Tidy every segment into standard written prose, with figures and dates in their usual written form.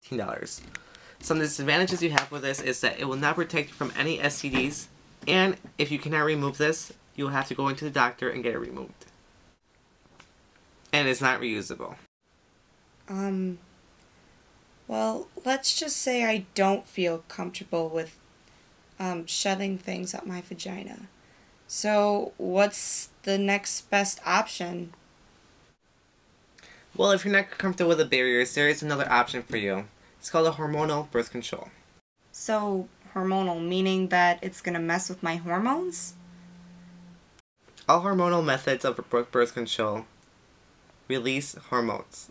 $15. Some disadvantages you have with this is that it will not protect you from any STDs, and if you cannot remove this, you will have to go into the doctor and get it removed. And it's not reusable. Well, let's just say I don't feel comfortable with shoving things up my vagina. So, what's the next best option? Well, if you're not comfortable with the barriers, there is another option for you. It's called a hormonal birth control. So, hormonal, meaning that it's gonna mess with my hormones? All hormonal methods of birth control release hormones,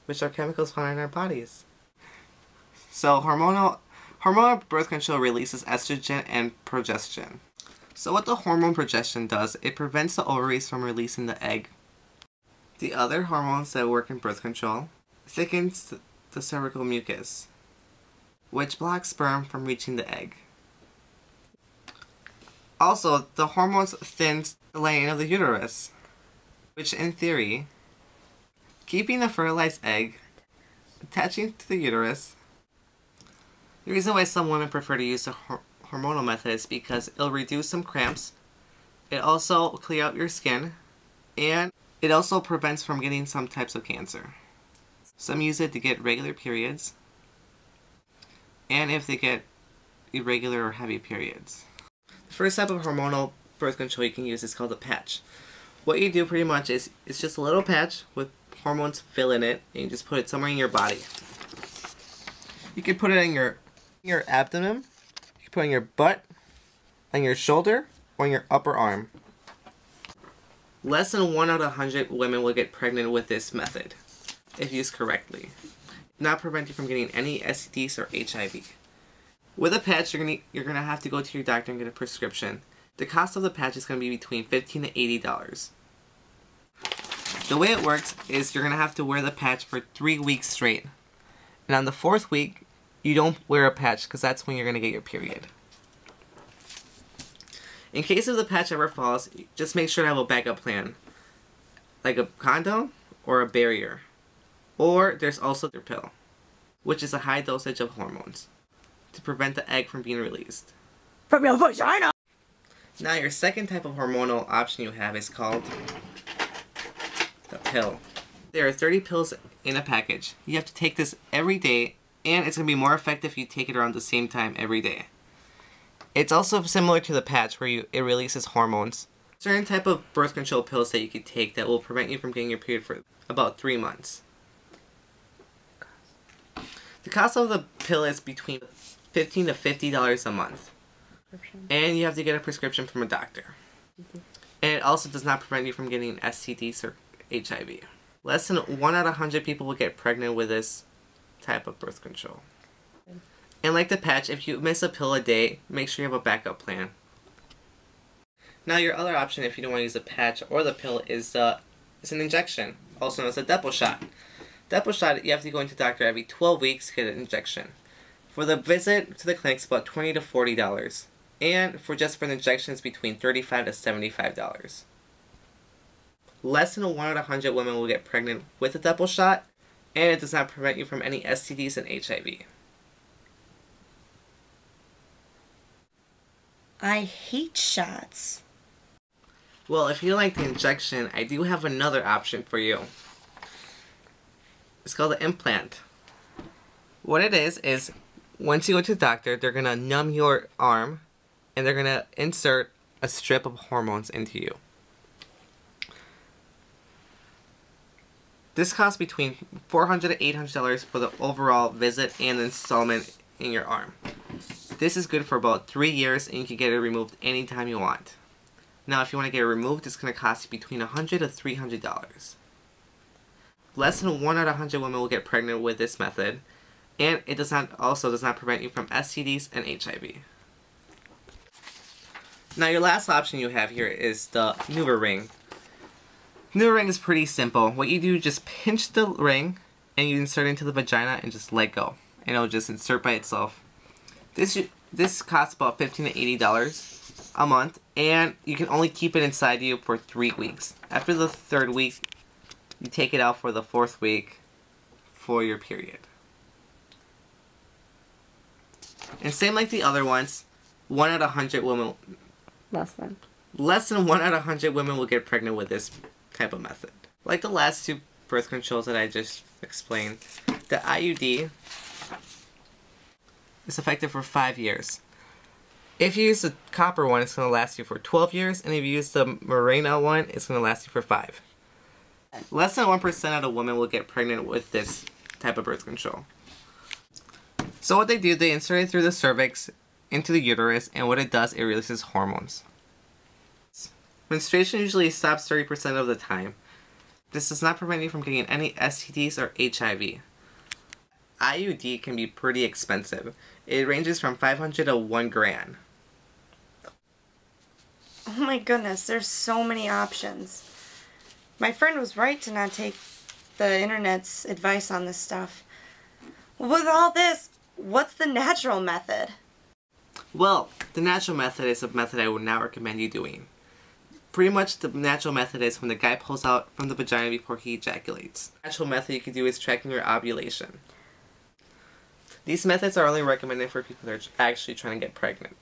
which are chemicals found in our bodies. So hormonal birth control releases estrogen and progesterone. So what the hormone progesterone does, it prevents the ovaries from releasing the egg. The other hormones that work in birth control thickens the cervical mucus, which blocks sperm from reaching the egg. Also, the hormones thins the lining of the uterus, which in theory, keeping the fertilized egg attaching to the uterus. The reason why some women prefer to use the hormonal method is because it'll reduce some cramps, it also will clear out your skin, and it also prevents from getting some types of cancer. Some use it to get regular periods, and if they get irregular or heavy periods. The first type of hormonal birth control you can use is called a patch. What you do pretty much is, it's just a little patch with hormones fill in it, and you just put it somewhere in your body. You can put it in your abdomen, you can put it in your butt, on your shoulder, or in your upper arm. Less than 1 out of 100 women will get pregnant with this method, if used correctly. Not prevent you from getting any STDs or HIV. With a patch, you're gonna have to go to your doctor and get a prescription. The cost of the patch is gonna be between $15 to $80. The way it works is you're gonna have to wear the patch for 3 weeks straight. And on the 4th week, you don't wear a patch because that's when you're gonna get your period. In case if the patch ever falls, just make sure to have a backup plan, like a condom or a barrier. Or there's also the pill, which is a high dosage of hormones to prevent the egg from being released from your vagina. Now your second type of hormonal option you have is called the pill. There are 30 pills in a package. You have to take this every day, and it's going to be more effective if you take it around the same time every day. It's also similar to the patch where it releases hormones. Certain type of birth control pills that you can take that will prevent you from getting your period for about 3 months. The cost of the pill is between $15 to $50 a month. And you have to get a prescription from a doctor. And it also does not prevent you from getting STDs or HIV. Less than 1 out of 100 people will get pregnant with this type of birth control. And like the patch, if you miss a pill a day, make sure you have a backup plan. Now your other option, if you don't want to use the patch or the pill, is an injection, also known as a depot shot. Depot shot, you have to go into the doctor every 12 weeks to get an injection. For the visit to the clinic, it's about $20 to $40. And for the injection, it's between $35 to $75. Less than 1 out of 100 women will get pregnant with a depot shot, and it does not prevent you from any STDs and HIV. I hate shots. Well, if you like the injection, I do have another option for you. It's called an implant. What it is once you go to the doctor, they're going to numb your arm, and they're going to insert a strip of hormones into you. This costs between $400 to $800 for the overall visit and installment in your arm. This is good for about 3 years, and you can get it removed anytime you want. Now, if you want to get it removed, it's going to cost you between $100 to $300. Less than 1 out of 100 women will get pregnant with this method, and it does not prevent you from STDs and HIV. Now, your last option you have here is the Nuva ring. Nuva ring is pretty simple. What you do is just pinch the ring, and you insert it into the vagina and just let go, and it'll just insert by itself. This costs about $15 to $80 a month, and you can only keep it inside you for 3 weeks. After the 3rd week, you take it out for the 4th week for your period. And same like the other ones, 1 out of 100 women... Less than 1 out of 100 women will get pregnant with this type of method. Like the last 2 birth controls that I just explained, the IUD is effective for 5 years. If you use the copper one, it's going to last you for 12 years, and if you use the Mirena one, it's going to last you for 5. Less than 1% of women will get pregnant with this type of birth control. So what they do, they insert it through the cervix into the uterus, and what it does, it releases hormones. Menstruation usually stops 30% of the time. This does not prevent you from getting any STDs or HIV. IUD can be pretty expensive. It ranges from $500 to $1,000. Oh my goodness, there's so many options. My friend was right to not take the internet's advice on this stuff. With all this, what's the natural method? Well, the natural method is a method I would not recommend you doing. Pretty much the natural method is when the guy pulls out from the vagina before he ejaculates. The natural method you can do is tracking your ovulation. These methods are only recommended for people that are actually trying to get pregnant.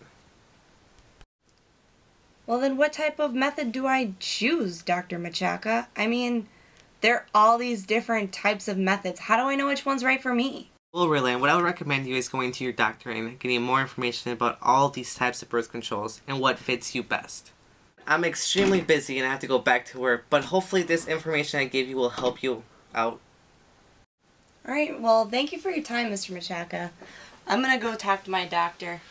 Well then what type of method do I choose, Dr. Michaca? I mean, there are all these different types of methods. How do I know which one's right for me? Well, really, what I would recommend you is going to your doctor and getting more information about all these types of birth controls and what fits you best. I'm extremely busy and I have to go back to work, but hopefully this information I gave you will help you out. Alright, well, thank you for your time, Mr. Michaca. I'm gonna go talk to my doctor.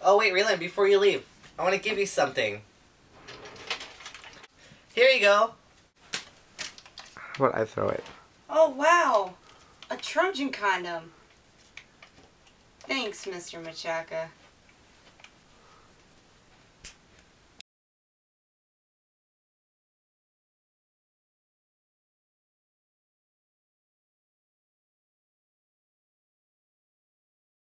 Oh wait, Raylan, before you leave, I want to give you something. Here you go. How about I throw it? Oh, wow! A Trojan condom. Thanks, Mr. Michaca.